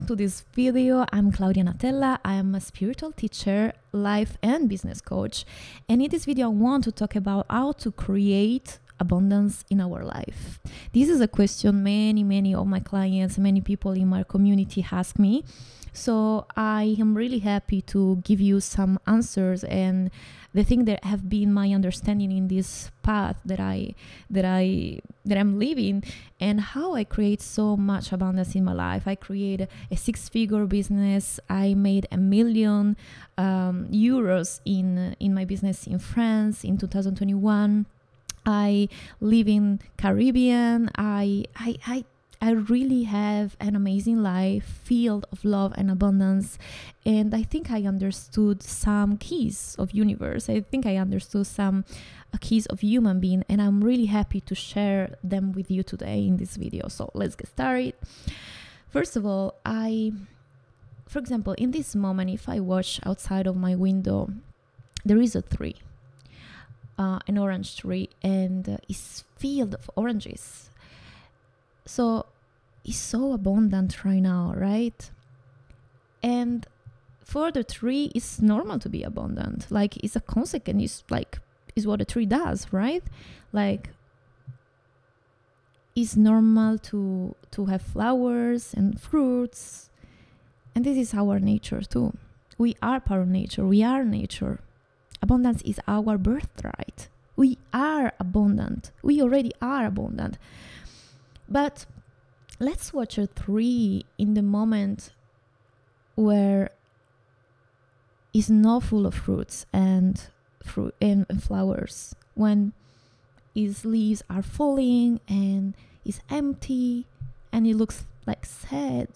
to this video. I'm Claudia Natella. I am a spiritual teacher, life and business coach. And in this video, I want to talk about how to create abundance in our life. This is a question many of my clients, many people in my community ask me. So I am really happy to give you some answers and the thing that have been my understanding in this path that I'm living, and how I create so much abundance in my life. I created a 6-figure business. I made €1 million in my business in France in 2021. I live in Caribbean. I really have an amazing life filled of love and abundance. And I think I understood some keys of universe. I think I understood some keys of human being. And I'm really happy to share them with you today in this video. So let's get started. First of all, for example, in this moment, if I watch outside of my window, there is a tree, an orange tree, and it's filled of oranges. So it's so abundant right now, right? And for the tree, it's normal to be abundant. Like, it's a consequence. It's what a tree does, right? Like, it's normal to have flowers and fruits. And this is our nature too. We are part of nature. We are nature. Abundance is our birthright. We are abundant. We already are abundant. But let's watch a tree in the moment where it's not full of fruits and flowers, when its leaves are falling and it's empty and it looks like sad.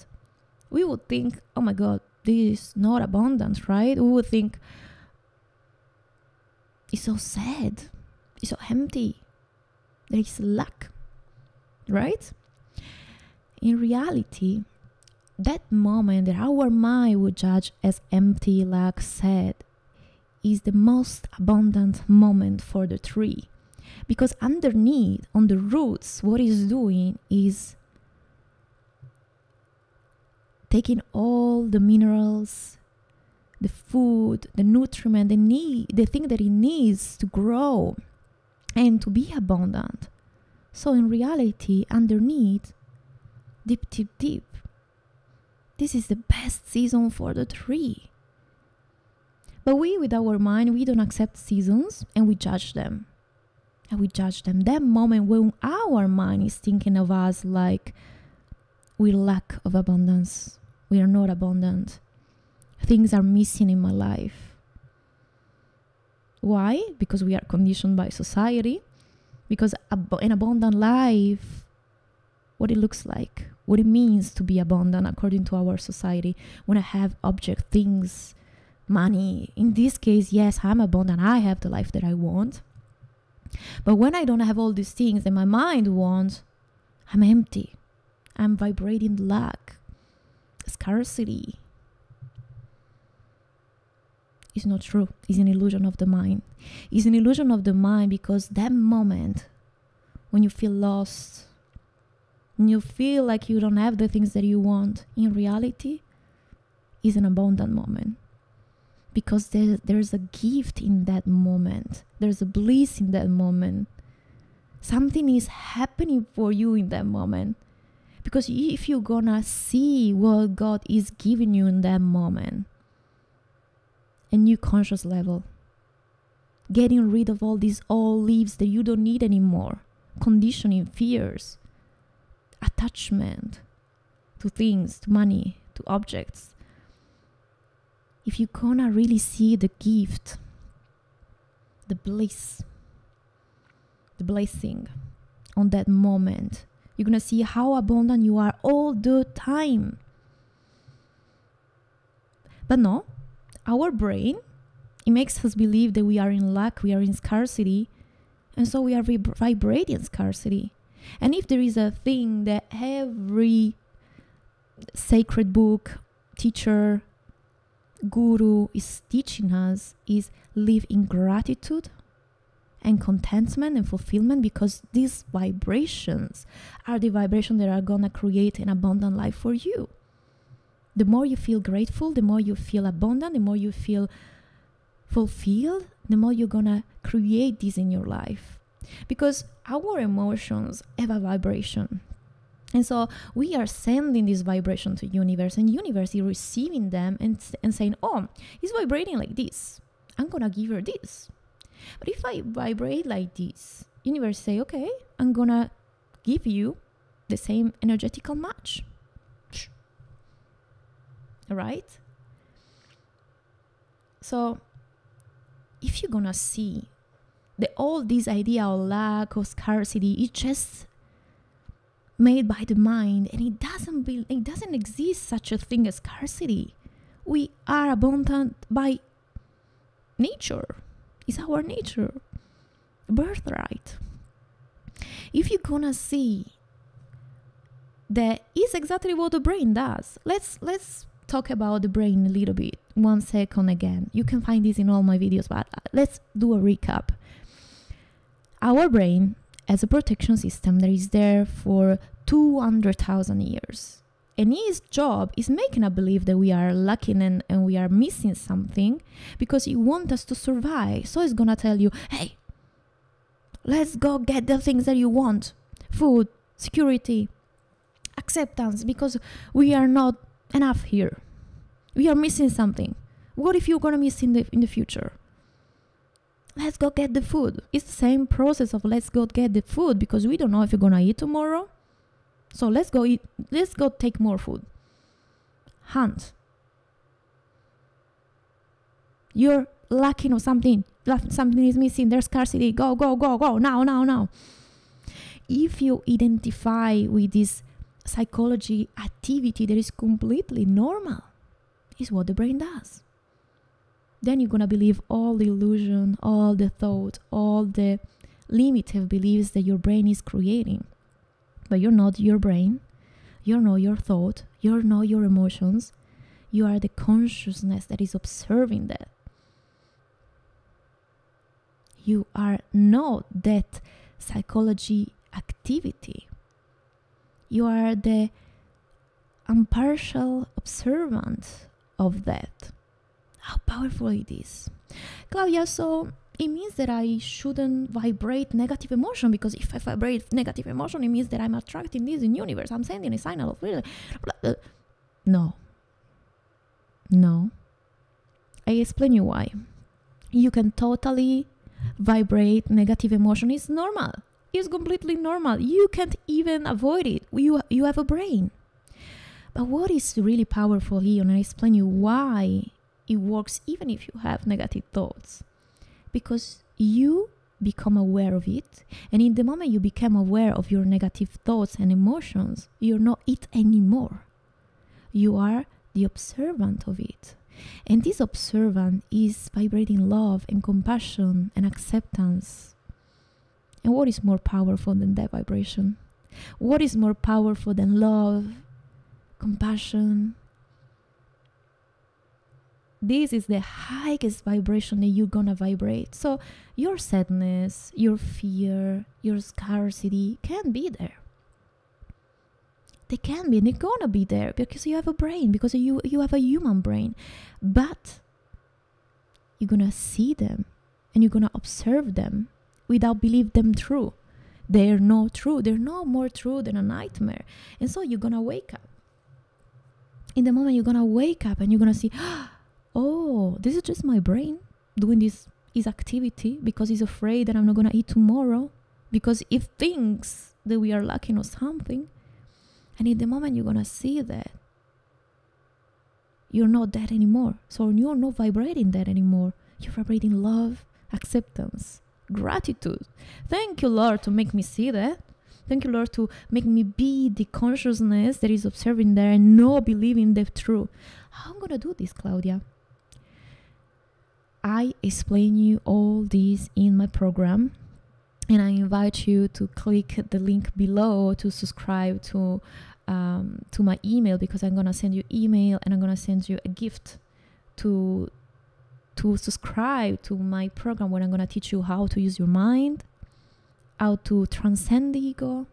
We would think, oh my God, this is not abundant, right? We would think, it's so sad, it's so empty, there is lack. Right? In reality, that moment that our mind would judge as empty, like sad, is the most abundant moment for the tree. Because underneath, on the roots, what it's doing is taking all the minerals, the food, the nutriment, the thing that it needs to grow and to be abundant. So in reality, underneath, deep, this is the best season for the tree. But we, with our mind, we don't accept seasons and we judge them. And we judge them. That moment when our mind is thinking of us like we lack of abundance. We are not abundant. Things are missing in my life. Why? Because we are conditioned by society. Because an abundant life, what it looks like, what it means to be abundant according to our society. When I have object, things, money, in this case, yes, I'm abundant. I have the life that I want. But when I don't have all these things that my mind wants, I'm empty. I'm vibrating lack, scarcity. It's not true. It's an illusion of the mind. It's an illusion of the mind because that moment when you feel lost, when you feel like you don't have the things that you want, in reality, is an abundant moment. Because there's a gift in that moment. There's a bliss in that moment. Something is happening for you in that moment. Because if you're gonna see what God is giving you in that moment, a new conscious level, getting rid of all these old leaves that you don't need anymore, conditioning, fears, attachment to things, to money, to objects. If you're gonna really see the gift, the bliss, the blessing on that moment, you're gonna see how abundant you are all the time. But no, our brain, it makes us believe that we are in lack, we are in scarcity, and so we are vibrating scarcity. And if there is a thing that every sacred book, teacher, guru is teaching us, is live in gratitude and contentment and fulfillment, because these vibrations are the vibrations that are gonna create an abundant life for you. The more you feel grateful, the more you feel abundant, the more you feel fulfilled, the more you're gonna create this in your life. Because our emotions have a vibration. And so we are sending this vibration to universe, and universe is receiving them and saying, oh, it's vibrating like this. I'm gonna give her this. But if I vibrate like this, universe say, okay, I'm gonna give you the same energetical match. Right? So if you're gonna see that all this idea of lack, of scarcity, it's just made by the mind, and it doesn't exist such a thing as scarcity. We are abundant by nature. It's our nature, birthright. If you're gonna see that is exactly what the brain does. Let's talk about the brain a little bit. 1 second again. You can find this in all my videos, but let's do a recap. Our brain as a protection system that is there for 200,000 years. And his job is making us believe that we are lacking and we are missing something because he wants us to survive. So he's gonna tell you, hey, let's go get the things that you want. Food, security, acceptance, because we are not enough here. We are missing something. What if you're gonna miss in the future? Let's go get the food. It's the same process of let's go get the food because we don't know if you're gonna eat tomorrow. So let's go eat. Let's go take more food. Hunt. You're lacking of something. Something is missing. There's scarcity. Go, go, go, go. Now. If you identify with this psychology activity that is completely normal, is what the brain does. Then you're gonna believe all the illusion, all the thought, all the limited beliefs that your brain is creating. But you're not your brain. You're not your thought. You're not your emotions. You are the consciousness that is observing that. You are not that psychology activity. You are the impartial observant of that. How powerful it is. Claudia, so it means that I shouldn't vibrate negative emotion, because if I vibrate negative emotion, it means that I'm attracting this in universe. I'm sending a signal of No. I explain you why. You can totally vibrate negative emotion. It's normal. It's completely normal. You can't even avoid it. You have a brain. But what is really powerful here, and I explain you why it works even if you have negative thoughts. Because you become aware of it, and in the moment you become aware of your negative thoughts and emotions, you're not it anymore. You are the observant of it. And this observant is vibrating love and compassion and acceptance. And what is more powerful than that vibration? What is more powerful than love, compassion? This is the highest vibration that you're gonna vibrate. So your sadness, your fear, your scarcity can be there. They can be, and they're gonna be there because you have a brain, because you have a human brain. But you're gonna see them and you're gonna observe them without believe them true. They're not true. They're no more true than a nightmare. And so you're gonna wake up. In the moment you're gonna wake up and you're gonna see, oh, this is just my brain doing this activity because it's afraid that I'm not gonna eat tomorrow, because it thinks that we are lacking of something. And in the moment you're gonna see that, you're not that anymore. So you're not vibrating that anymore. You're vibrating love, acceptance, gratitude. Thank you, Lord, to make me see that. Thank you, Lord, to make me be the consciousness that is observing there and not believing the truth. How am I gonna do this, Claudia? I explain you all this in my program, and I invite you to click the link below to subscribe to my email, because I'm gonna send you email and I'm gonna send you a gift to subscribe to my program, where I'm gonna teach you how to use your mind, how to transcend the ego,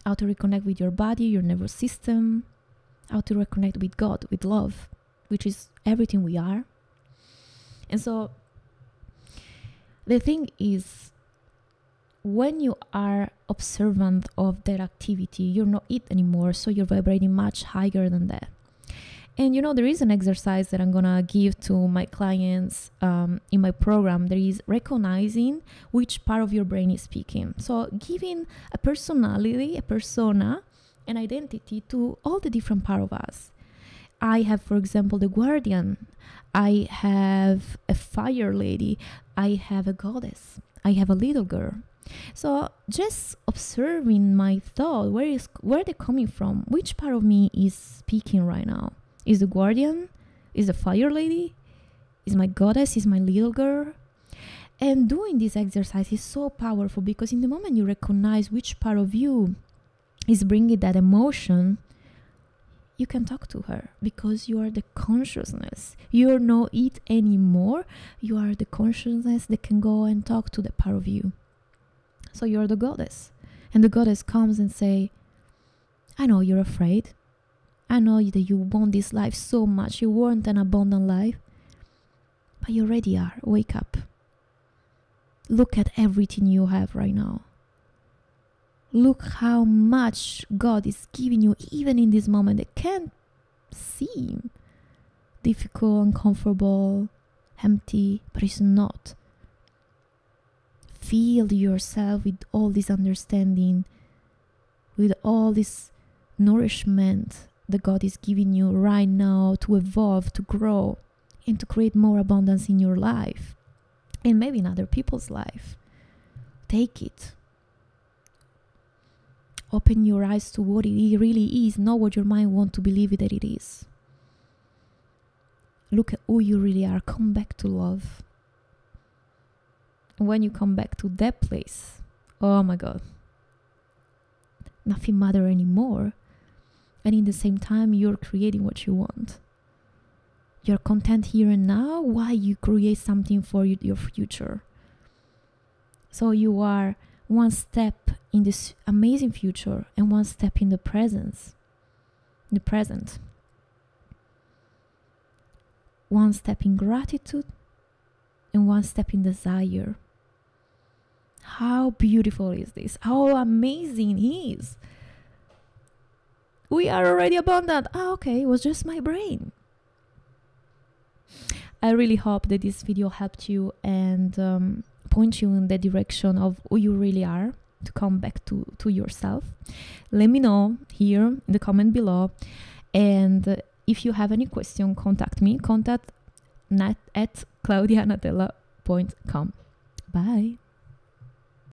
how to reconnect with your body, your nervous system, how to reconnect with God, with love, which is everything we are. And so the thing is, when you are observant of that activity, you're not it anymore, so you're vibrating much higher than that. And there is an exercise that I'm gonna give to my clients in my program. There is recognizing which part of your brain is speaking. So giving a personality, a persona, an identity to all the different parts of us. I have, for example, the guardian. I have a fire lady. I have a goddess. I have a little girl. So just observing my thought, where they're coming from, which part of me is speaking right now? Is the guardian? Is the fire lady? Is my goddess? Is my little girl? And doing this exercise is so powerful, because in the moment you recognize which part of you is bringing that emotion, you can talk to her, because you are the consciousness. You're not it anymore. You are the consciousness that can go and talk to the part of you. So you're the goddess. And the goddess comes and say, I know you're afraid. I know that you want this life so much. You want an abundant life. But you already are. Wake up. Look at everything you have right now. Look how much God is giving you, even in this moment that can seem difficult, uncomfortable, empty, but it's not. Fill yourself with all this understanding, with all this nourishment that God is giving you right now to evolve, to grow, and to create more abundance in your life, and maybe in other people's life. Take it. Open your eyes to what it really is, not what your mind wants to believe that it is. Look at who you really are. Come back to love. When you come back to that place, oh my God, nothing matters anymore. And in the same time, you're creating what you want. You're content here and now while you create something for your future. So you are one step in this amazing future and one step in the present. One step in gratitude and one step in desire. How beautiful is this? How amazing it is. We are already abundant. Okay, it was just my brain. I really hope that this video helped you and point you in the direction of who you really are, to come back to yourself. Let me know here in the comment below. And if you have any question, contact me. Contact at claudianatella.com. Bye.